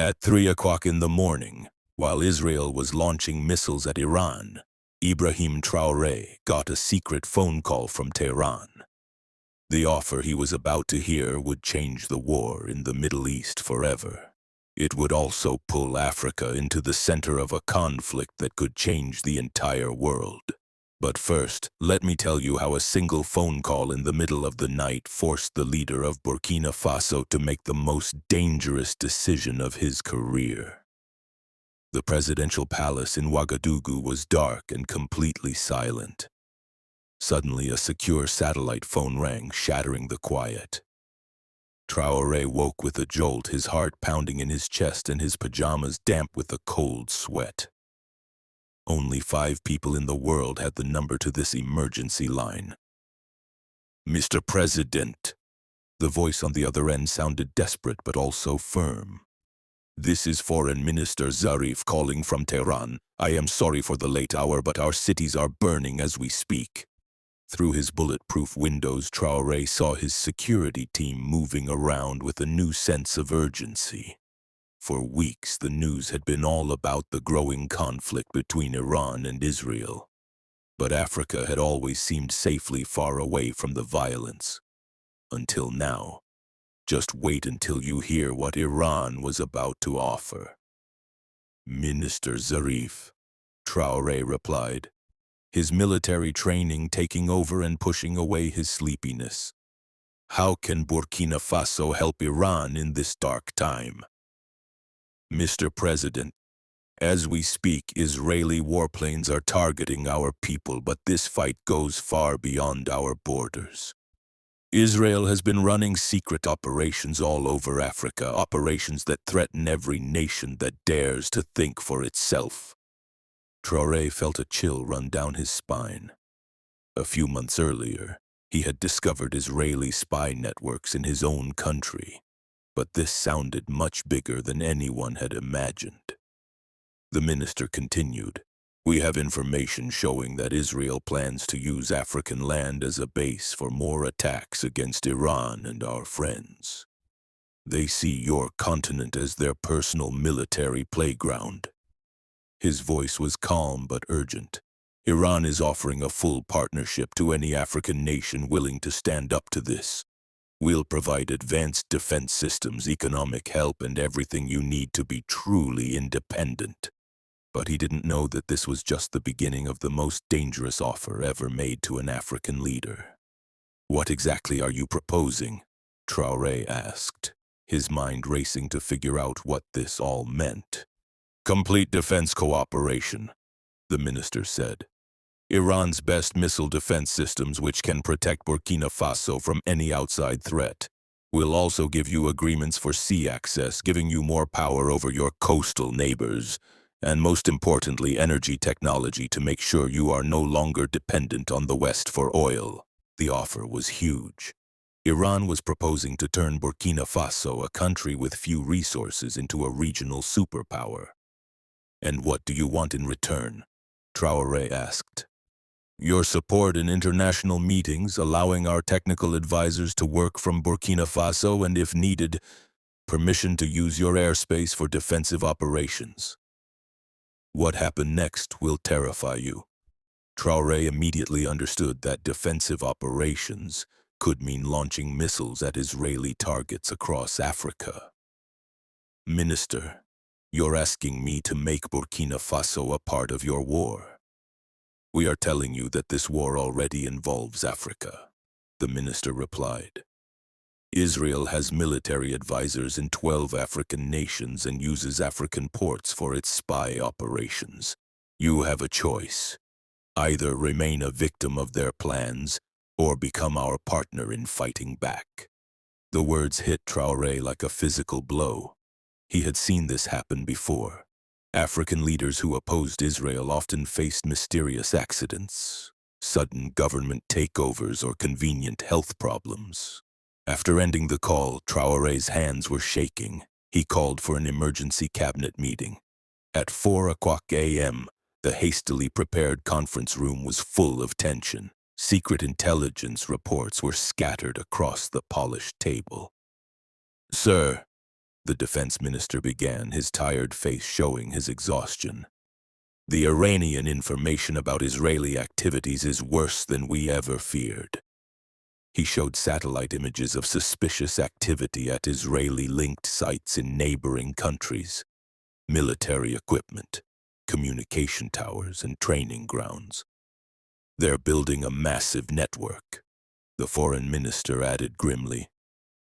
At 3 o'clock in the morning, while Israel was launching missiles at Iran, Ibrahim Traoré got a secret phone call from Tehran. The offer he was about to hear would change the war in the Middle East forever. It would also pull Africa into the center of a conflict that could change the entire world. But first, let me tell you how a single phone call in the middle of the night forced the leader of Burkina Faso to make the most dangerous decision of his career. The presidential palace in Ouagadougou was dark and completely silent. Suddenly, a secure satellite phone rang, shattering the quiet. Traoré woke with a jolt, his heart pounding in his chest and his pajamas damp with a cold sweat. Only 5 people in the world had the number to this emergency line. "Mr. President," the voice on the other end sounded desperate but also firm. "This is Foreign Minister Zarif calling from Tehran. I am sorry for the late hour, but our cities are burning as we speak." Through his bulletproof windows, Traoré saw his security team moving around with a new sense of urgency. For weeks, the news had been all about the growing conflict between Iran and Israel. But Africa had always seemed safely far away from the violence. Until now. Just wait until you hear what Iran was about to offer. "Minister Zarif," Traoré replied, his military training taking over and pushing away his sleepiness. "How can Burkina Faso help Iran in this dark time?" "Mr. President, as we speak, Israeli warplanes are targeting our people, but this fight goes far beyond our borders. Israel has been running secret operations all over Africa, operations that threaten every nation that dares to think for itself." Traoré felt a chill run down his spine. A few months earlier, he had discovered Israeli spy networks in his own country. But this sounded much bigger than anyone had imagined. The minister continued, "We have information showing that Israel plans to use African land as a base for more attacks against Iran and our friends. They see your continent as their personal military playground." His voice was calm but urgent. "Iran is offering a full partnership to any African nation willing to stand up to this. We'll provide advanced defense systems, economic help, and everything you need to be truly independent." But he didn't know that this was just the beginning of the most dangerous offer ever made to an African leader. "What exactly are you proposing?" Traoré asked, his mind racing to figure out what this all meant. "Complete defense cooperation," the minister said. "Iran's best missile defense systems, which can protect Burkina Faso from any outside threat. We'll also give you agreements for sea access, giving you more power over your coastal neighbors, and most importantly, energy technology to make sure you are no longer dependent on the West for oil." The offer was huge. Iran was proposing to turn Burkina Faso, a country with few resources, into a regional superpower. "And what do you want in return?" Traoré asked. "Your support in international meetings, allowing our technical advisors to work from Burkina Faso, and if needed, permission to use your airspace for defensive operations." What happened next will terrify you. Traoré immediately understood that defensive operations could mean launching missiles at Israeli targets across Africa. "Minister, you're asking me to make Burkina Faso a part of your war. We are telling you that this war already involves Africa," the minister replied. "Israel has military advisors in 12 African nations and uses African ports for its spy operations. You have a choice. Either remain a victim of their plans or become our partner in fighting back." The words hit Traoré like a physical blow. He had seen this happen before. African leaders who opposed Israel often faced mysterious accidents, sudden government takeovers, or convenient health problems. After ending the call, Traoré's hands were shaking. He called for an emergency cabinet meeting. At 4 o'clock a.m., the hastily prepared conference room was full of tension. Secret intelligence reports were scattered across the polished table. "Sir," the defense minister began, his tired face showing his exhaustion. The Iranian information about Israeli activities is worse than we ever feared. He showed satellite images of suspicious activity at Israeli-linked sites in neighboring countries, military equipment, communication towers, and training grounds. They're building a massive network, the foreign minister added grimly.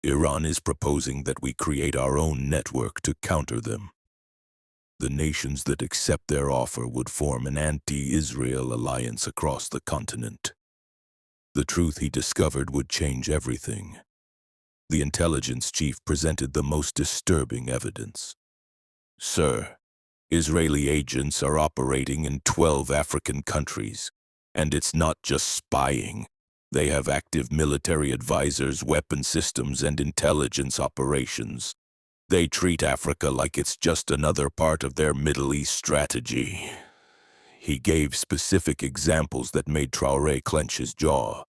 Iran is proposing that we create our own network to counter them. The nations that accept their offer would form an anti-Israel alliance across the continent. The truth he discovered would change everything. The intelligence chief presented the most disturbing evidence. Sir, Israeli agents are operating in 12 African countries, and it's not just spying. They have active military advisors, weapon systems, and intelligence operations. They treat Africa like it's just another part of their Middle East strategy. He gave specific examples that made Traoré clench his jaw.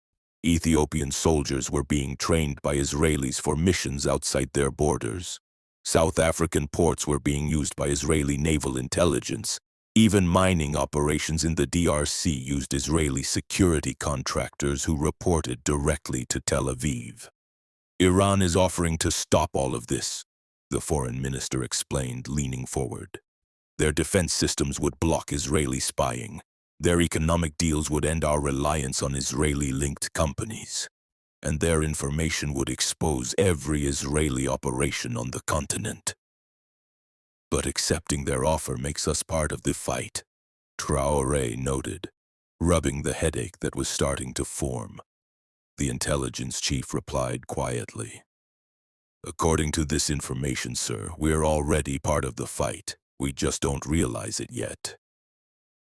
Ethiopian soldiers were being trained by Israelis for missions outside their borders. South African ports were being used by Israeli naval intelligence. Even mining operations in the DRC used Israeli security contractors who reported directly to Tel Aviv. Iran is offering to stop all of this, the foreign minister explained, leaning forward. Their defense systems would block Israeli spying. Their economic deals would end our reliance on Israeli-linked companies. And their information would expose every Israeli operation on the continent. But accepting their offer makes us part of the fight, Traoré noted, rubbing the headache that was starting to form. The intelligence chief replied quietly. According to this information, sir, we're already part of the fight. We just don't realize it yet.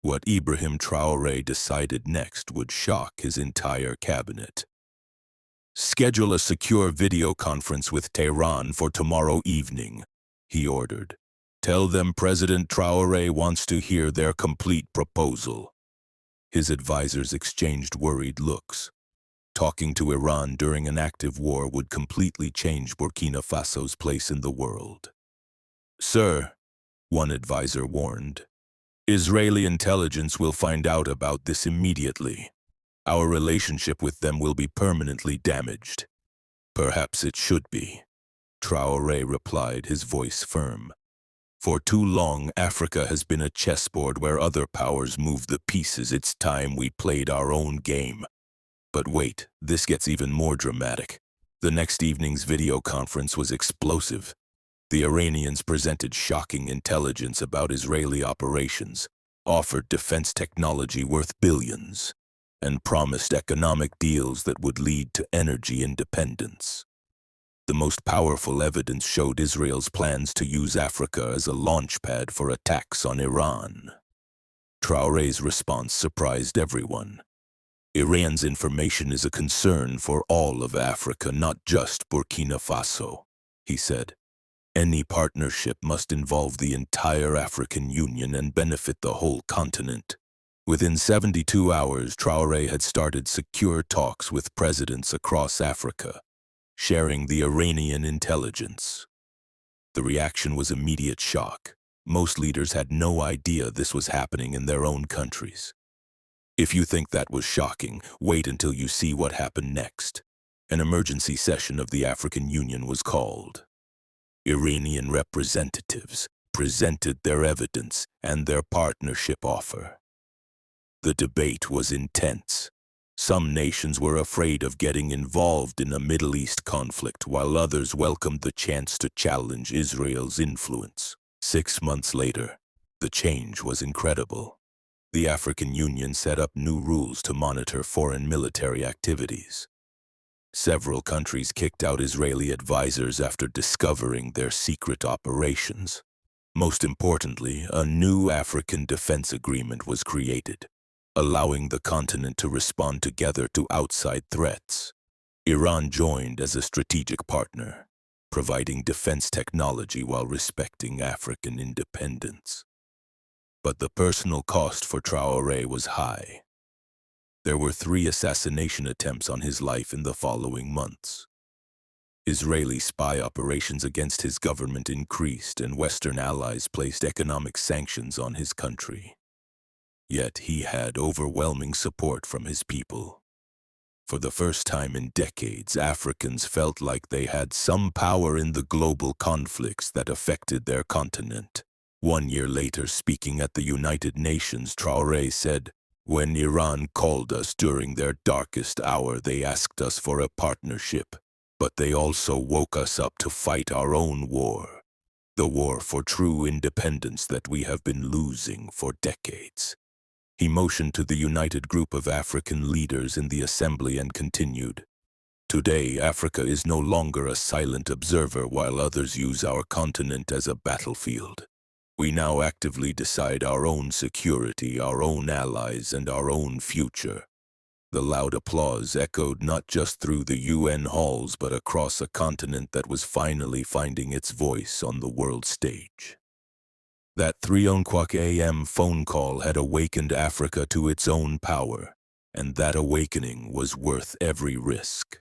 What Ibrahim Traoré decided next would shock his entire cabinet. Schedule a secure video conference with Tehran for tomorrow evening, he ordered. Tell them President Traoré wants to hear their complete proposal. His advisors exchanged worried looks. Talking to Iran during an active war would completely change Burkina Faso's place in the world. Sir, one advisor warned, Israeli intelligence will find out about this immediately. Our relationship with them will be permanently damaged. Perhaps it should be, Traoré replied, his voice firm. For too long, Africa has been a chessboard where other powers move the pieces. It's time we played our own game. But wait, this gets even more dramatic. The next evening's video conference was explosive. The Iranians presented shocking intelligence about Israeli operations, offered defense technology worth billions, and promised economic deals that would lead to energy independence. The most powerful evidence showed Israel's plans to use Africa as a launchpad for attacks on Iran. Traoré's response surprised everyone. Iran's information is a concern for all of Africa, not just Burkina Faso, he said. Any partnership must involve the entire African Union and benefit the whole continent. Within 72 hours, Traoré had started secure talks with presidents across Africa, sharing the Iranian intelligence. The reaction was immediate shock. Most leaders had no idea this was happening in their own countries. If you think that was shocking, wait until you see what happened next. An emergency session of the African Union was called. Iranian representatives presented their evidence and their partnership offer. The debate was intense. Some nations were afraid of getting involved in a Middle East conflict, while others welcomed the chance to challenge Israel's influence. 6 months later, the change was incredible. The African Union set up new rules to monitor foreign military activities. Several countries kicked out Israeli advisors after discovering their secret operations. Most importantly, a new African defense agreement was created, allowing the continent to respond together to outside threats. Iran joined as a strategic partner, providing defense technology while respecting African independence. But the personal cost for Traoré was high. There were 3 assassination attempts on his life in the following months. Israeli spy operations against his government increased and Western allies placed economic sanctions on his country. Yet he had overwhelming support from his people. For the first time in decades, Africans felt like they had some power in the global conflicts that affected their continent. 1 year later, speaking at the United Nations, Traoré said, "When Iran called us during their darkest hour, they asked us for a partnership, but they also woke us up to fight our own war, the war for true independence that we have been losing for decades." He motioned to the united group of African leaders in the assembly and continued, "Today, Africa is no longer a silent observer while others use our continent as a battlefield. We now actively decide our own security, our own allies, and our own future." The loud applause echoed not just through the UN halls but across a continent that was finally finding its voice on the world stage. That 3:00 a.m. phone call had awakened Africa to its own power, and that awakening was worth every risk.